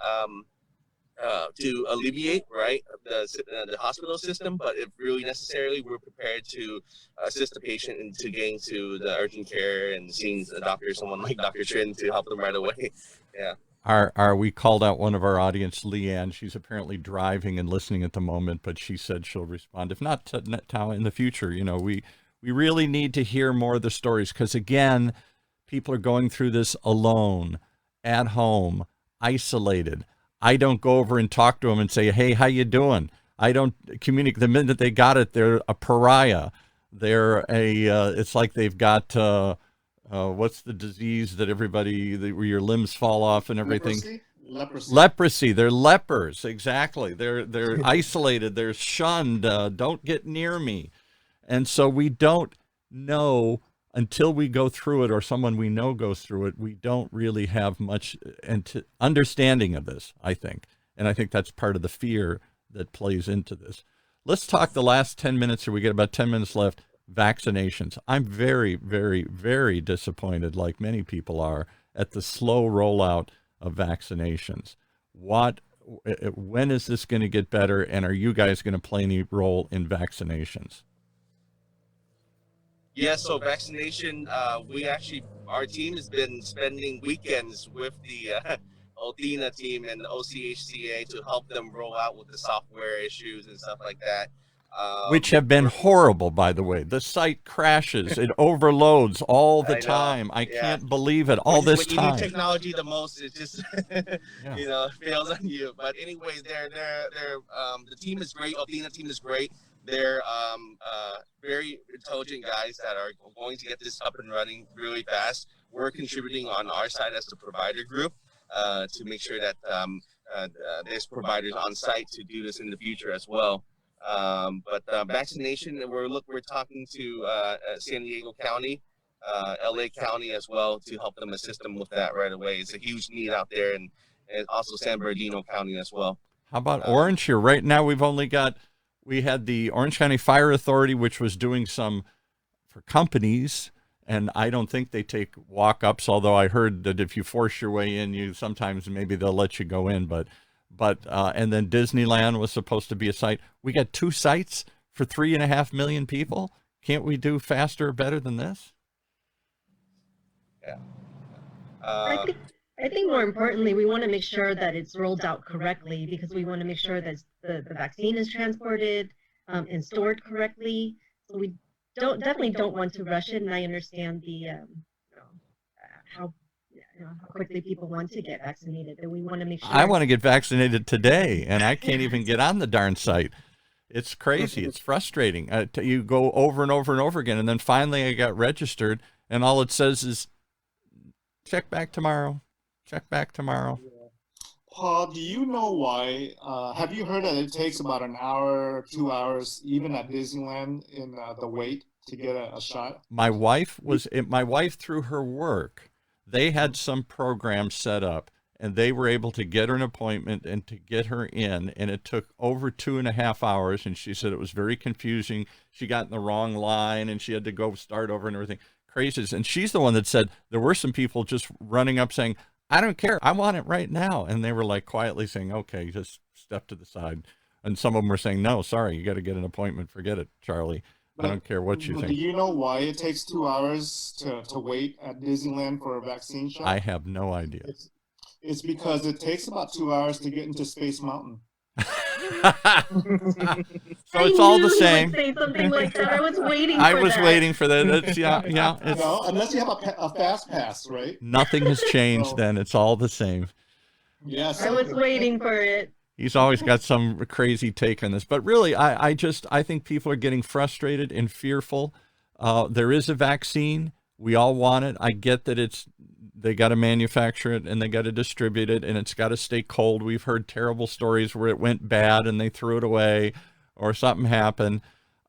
D: to alleviate, right, the hospital system, but if really necessarily, we're prepared to assist the patient into getting to the urgent care and seeing a doctor, someone like Dr. Trin, to help them right away. Yeah.
A: We called out one of our audience, Leanne. She's apparently driving and listening at the moment, but she said she'll respond. If not now, in the future, we really need to hear more of the stories, because again, people are going through this alone, at home, isolated. I don't go over and talk to them and say, hey, how you doing? I don't communicate. The minute they got it, they're a pariah. It's like they've got, what's the disease that where your limbs fall off and everything? Leprosy. They're lepers. Exactly. They're isolated. They're shunned. Don't get near me. And so we don't know until we go through it or someone we know goes through it, we don't really have much understanding of this, I think. And I think that's part of the fear that plays into this. Let's talk the last 10 minutes, or we get about 10 minutes left, vaccinations. I'm very, very, very disappointed, like many people are, at the slow rollout of vaccinations. When is this going to get better, and are you guys going to play any role in vaccinations?
D: Yeah, so vaccination, our team has been spending weekends with the Aldina team and the OCHCA to help them roll out with the software issues and stuff like that.
A: Which have been horrible, by the way. The site crashes. It overloads all the
D: I know,
A: time. I
D: yeah.
A: can't believe it. All this
D: When you need
A: time.
D: technology the most, it just
A: Yeah.
D: it fails on you. But anyways, the team is great. Aldina team is great. They're very intelligent guys that are going to get this up and running really fast. We're contributing on our side as the provider group to make sure that there's providers on site to do this in the future as well. But vaccination, we're talking to San Diego County, LA County as well to help them assist them with that right away. It's a huge need out there, and also San Bernardino County as well.
A: How about Orange here? Right now, we had the Orange County Fire Authority, which was doing some for companies, and I don't think they take walk-ups, although I heard that if you force your way in, sometimes maybe they'll let you go in, but and then Disneyland was supposed to be a site. We got 2 sites for 3.5 million people. Can't we do faster or better than this?
D: Yeah.
E: I think more importantly, we want to make sure that it's rolled out correctly, because we want to make sure that the vaccine is transported and stored correctly. So we definitely don't want to rush it, and I understand the how quickly people want to get vaccinated, but we want to make sure.
A: I want to get vaccinated today, and I can't even get on the darn site. It's crazy. It's frustrating. You go over and over and over again, and then finally I got registered, and all it says is, check back tomorrow. Check back tomorrow.
C: Paul, do you know why? Have you heard that it takes about an hour, 2 hours, even at Disneyland, in the wait to get a shot?
A: My wife through her work, they had some program set up, and they were able to get her an appointment and to get her in, and it took over 2.5 hours, and she said it was very confusing. She got in the wrong line, and she had to go start over and everything. Crazy. And she's the one that said there were some people just running up saying, I don't care, I want it right now. And they were like quietly saying, okay, just step to the side. And some of them were saying, no, sorry, you got to get an appointment. Forget it, Charlie. I don't care what you think.
C: Do you know why it takes 2 hours to wait at Disneyland for a vaccine shot?
A: I have no idea.
C: It's because it takes about 2 hours to get into Space Mountain.
A: So it's all the same.
E: Say something like that. I was waiting.
A: Waiting for that. It's, yeah. It's,
C: no, unless you have a fast pass, right?
A: Nothing has changed. Then it's all the same.
C: Yes.
E: I was waiting for it.
A: He's always got some crazy take on this, but really, I think people are getting frustrated and fearful. There is a vaccine. We all want it. I get that they got to manufacture it and they got to distribute it, and it's got to stay cold. We've heard terrible stories where it went bad and they threw it away or something happened.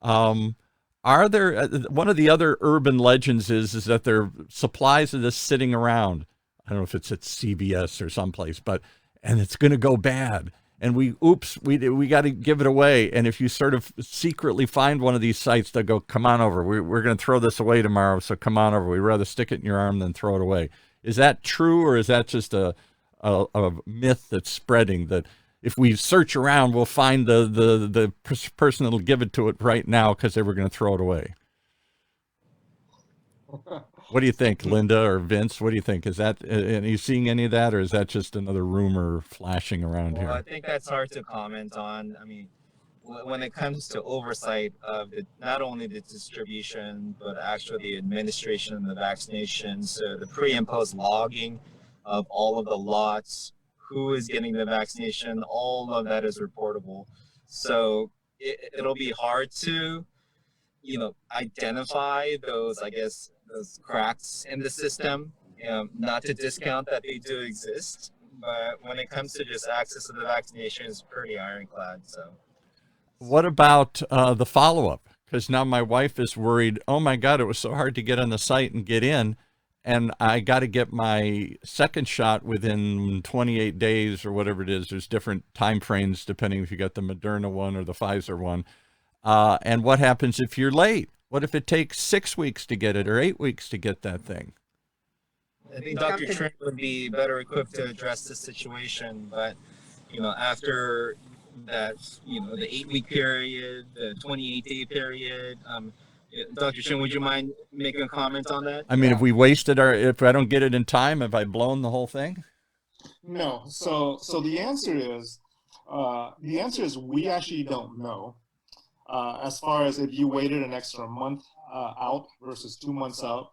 A: Are there, one of the other urban legends is that there are supplies of this sitting around. I don't know if it's at CBS or someplace, and it's going to go bad. And we got to give it away. And if you sort of secretly find one of these sites, they'll go, come on over. We're going to throw this away tomorrow, so come on over. We'd rather stick it in your arm than throw it away. Is that true, or is that just a myth that's spreading, that if we search around, we'll find the person that'll give it to it right now because they were going to throw it away? What do you think, Linda or Vince? What do you think? Is that, are you seeing any of that, or is that just another rumor flashing around here?
G: I think that's hard to comment on. I mean, when it comes to oversight of not only the distribution, but actually the administration and the vaccinations, so the pre and post logging of all of the lots, who is getting the vaccination, all of that is reportable. So it'll be hard to, identify those cracks in the system. Not to discount that they do exist, but when it comes to just access to the vaccination, it's pretty ironclad. So,
A: what about the follow-up? because now my wife is worried, oh my God, it was so hard to get on the site and get in. And I got to get my second shot within 28 days or whatever it is. There's different time frames depending if you got the Moderna one or the Pfizer one. And what happens if you're late? What if it takes 6 weeks to get it or 8 weeks to get that thing?
G: I think Dr. Trent would be better equipped to address the situation, but after that, the 8-week period, the 28-day period, Dr. Trent, would you mind making a comment on that?
A: I mean, if I don't get it in time, have I blown the whole thing?
C: No. So the answer is we actually don't know. As far as if you waited an extra month out versus 2 months out,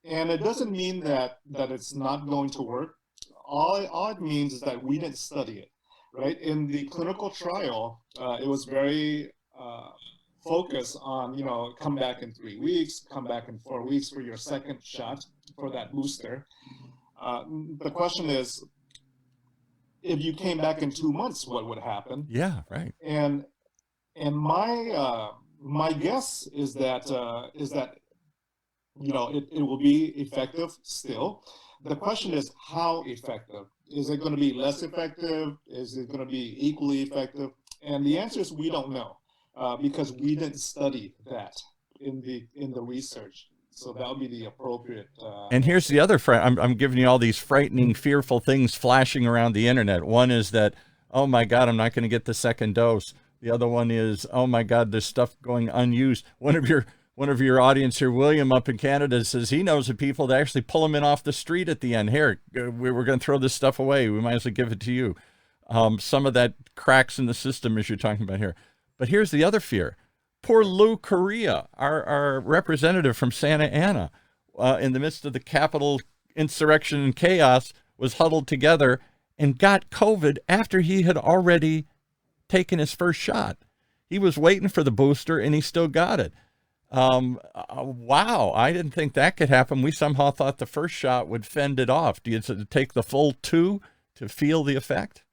C: and it doesn't mean that it's not going to work. All it means is that we didn't study it, right? In the clinical trial, it was very focused on, come back in 3 weeks, come back in 4 weeks for your second shot for that booster. The question is, if you came back in 2 months, what would happen?
A: Yeah, right.
C: And my guess is that it will be effective still. The question is how effective. Is it going to be less effective? Is it going to be equally effective? And the answer is we don't know because we didn't study that in the research. So that would be the appropriate.
A: And here's the other I'm giving you all these frightening, fearful things flashing around the internet. One is that, oh my God, I'm not going to get the second dose. The other one is, oh my God, there's stuff going unused. One of your audience here, William up in Canada, says he knows of people that actually pull them in off the street at the end. Here, we're going to throw this stuff away. We might as well give it to you. Some of that cracks in the system as you're talking about here. But here's the other fear. Poor Lou Correa, our representative from Santa Ana, in the midst of the Capitol insurrection and chaos, was huddled together and got COVID after he had already taken his first shot. He was waiting for the booster and he still got it. Wow, I didn't think that could happen. We somehow thought the first shot would fend it off. Do you take the full 2 to feel the effect?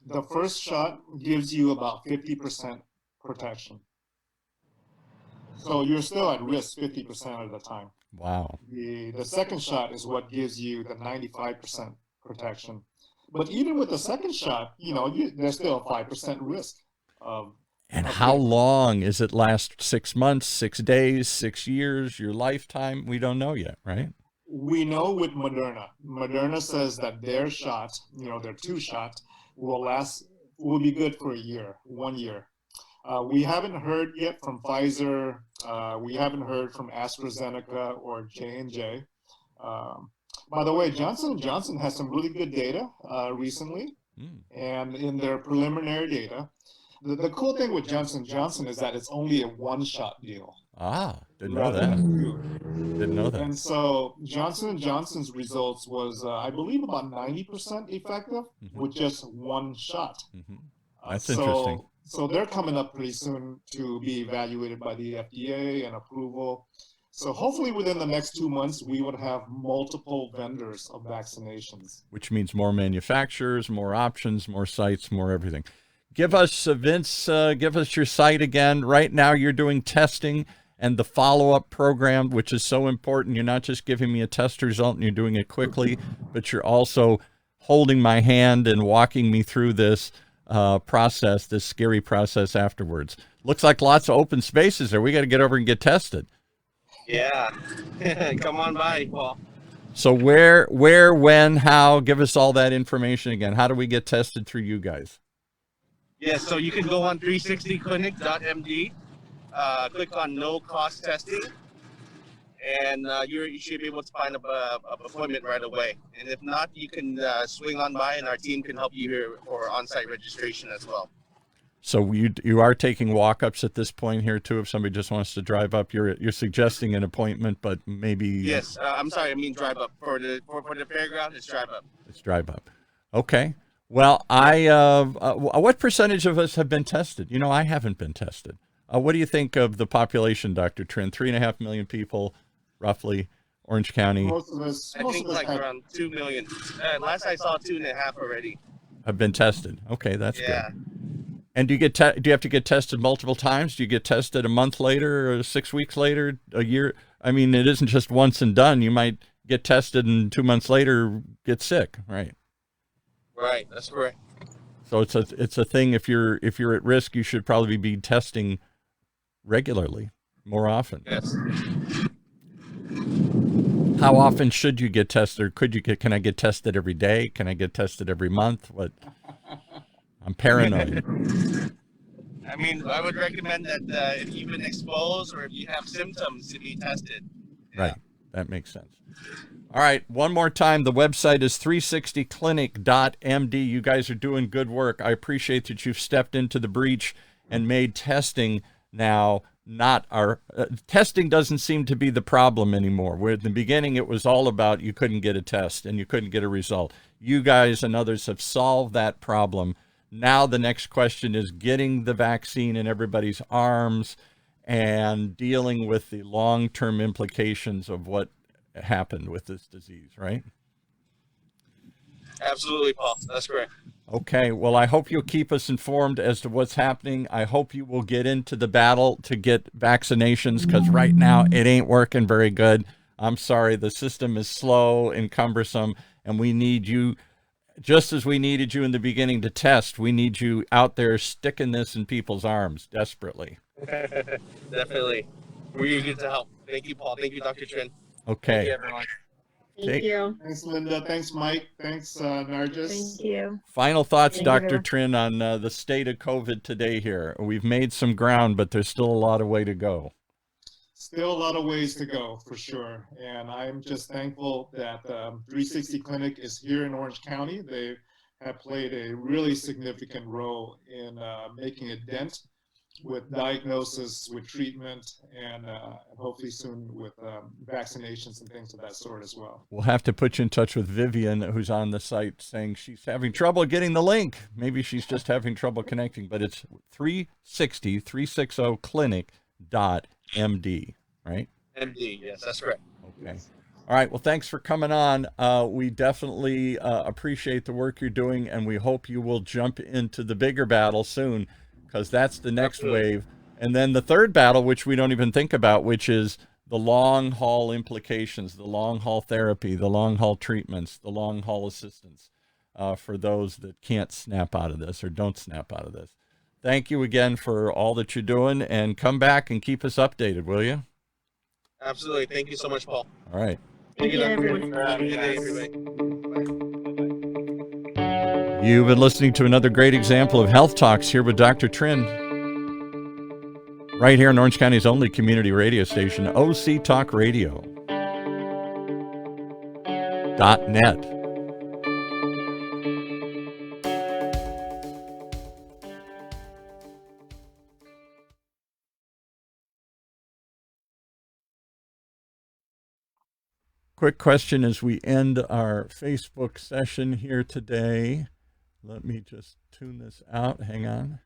C: The first shot gives you about 50% protection. So you're still at risk 50% of the time.
A: Wow.
C: The second shot is what gives you the 95% protection. But even with the second shot, there's still a 5% risk of.
A: And how long is it last? 6 months, 6 days, 6 years, your lifetime? We don't know yet, right?
C: We know with Moderna. Moderna says that their shot, their 2 shots, will be good for 1 year. We haven't heard yet from Pfizer. We haven't heard from AstraZeneca or J&J. By the way, Johnson & Johnson has some really good data recently. And in their preliminary data, the cool thing with Johnson & Johnson is that it's only a 1-shot deal.
A: Didn't know that. Didn't know that.
C: And so Johnson & Johnson's results was, I believe, about 90% effective with just 1 shot.
A: That's interesting.
C: So they're coming up pretty soon to be evaluated by the FDA and approval. So hopefully within the next 2 months, we would have multiple vendors of vaccinations.
A: Which means more manufacturers, more options, more sites, more everything. Give us, Vince, give us your site again. Right now you're doing testing and the follow-up program, which is so important. You're not just giving me a test result and you're doing it quickly, but you're also holding my hand and walking me through this process, this scary process afterwards. Looks like lots of open spaces there. We got to get over and get tested.
D: Yeah. Come on by, Paul.
A: So where, when, how? Give us all that information again. How do we get tested through you guys?
D: Yeah, so you can go on 360clinic.md, click on no cost testing, and you should be able to find an appointment right away. And if not, you can swing on by and our team can help you here for on-site registration as well.
A: So you are taking walk-ups at this point here too. If somebody just wants to drive up, you're suggesting an appointment, but maybe.
D: Yes, I'm sorry, I mean drive up for the fairground. It's drive up.
A: It's drive up. Okay. Well, what percentage of us have been tested? I haven't been tested. What do you think of the population, Dr. Trin? 3.5 million people, roughly, Orange County.
C: Most of us,
D: I think like around 2 million. Last I saw 2.5 already.
A: Have been tested. Okay, that's
D: Yeah.
A: good. And do you have to get tested multiple times? Do you get tested a month later or 6 weeks later, a year? I mean, it isn't just once and done. You might get tested and 2 months later get sick, right?
D: Right, that's correct.
A: So it's a thing. If you're at risk, you should probably be testing regularly, more often.
D: Yes.
A: How often should you get tested? Or can I get tested every day? Can I get tested every month? What? I'm paranoid.
D: I mean, I would recommend that if you've been exposed or if you have symptoms, to be tested. Yeah.
A: Right. That makes sense. All right. One more time. The website is 360clinic.md. You guys are doing good work. I appreciate that you've stepped into the breach and made testing now not our testing doesn't seem to be the problem anymore. Where in the beginning it was all about you couldn't get a test and you couldn't get a result. You guys and others have solved that problem. Now the next question is getting the vaccine in everybody's arms and dealing with the long-term implications of what happened with this disease, right?
D: Absolutely, Paul. That's correct.
A: Okay, well, I hope you'll keep us informed as to what's happening. I hope you will get into the battle to get vaccinations, because right now it ain't working very good. I'm sorry, the system is slow and cumbersome, and we need you, just as we needed you in the beginning to test, we need you out there sticking this in people's arms desperately.
D: Definitely. We're eager to help. Thank you, Paul. Thank you, Dr. Trin.
A: Okay.
D: Thank you, everyone.
E: Thank you.
C: Thanks, Linda. Thanks, Mike. Thanks, Nargis.
F: Thank you.
A: Final thoughts,
F: Thank you.
A: Dr. Trin, on the state of COVID today here. We've made some ground, but there's still a lot of way to go.
C: Still a lot of ways to go, for sure. And I'm just thankful that 360 Clinic is here in Orange County. They have played a really significant role in making a dent with diagnosis, with treatment, and hopefully soon with vaccinations and things of that sort as well.
A: We'll have to put you in touch with Vivian, who's on the site, saying she's having trouble getting the link. Maybe she's just having trouble connecting, but it's 360clinic.md, right?
D: MD, yes, that's correct.
A: Okay. All right. Well, thanks for coming on. We definitely appreciate the work you're doing, and we hope you will jump into the bigger battle soon, because that's the next wave. And then the third battle, which we don't even think about, which is the long haul implications, the long haul therapy, the long haul treatments, the long haul assistance for those that can't snap out of this or don't snap out of this. Thank you again for all that you're doing, and come back and keep us updated, will you?
D: Absolutely. Thank you so much, Paul.
A: All right.
E: Thank you,
D: Dr.
E: everyone.
D: Have a good day, everybody.
A: You've been listening to another great example of Health Talks here with Dr. Trin. Right here in Orange County's only community radio station, octalkradio.net. Quick question as we end our Facebook session here today. Let me just tune this out. Hang on.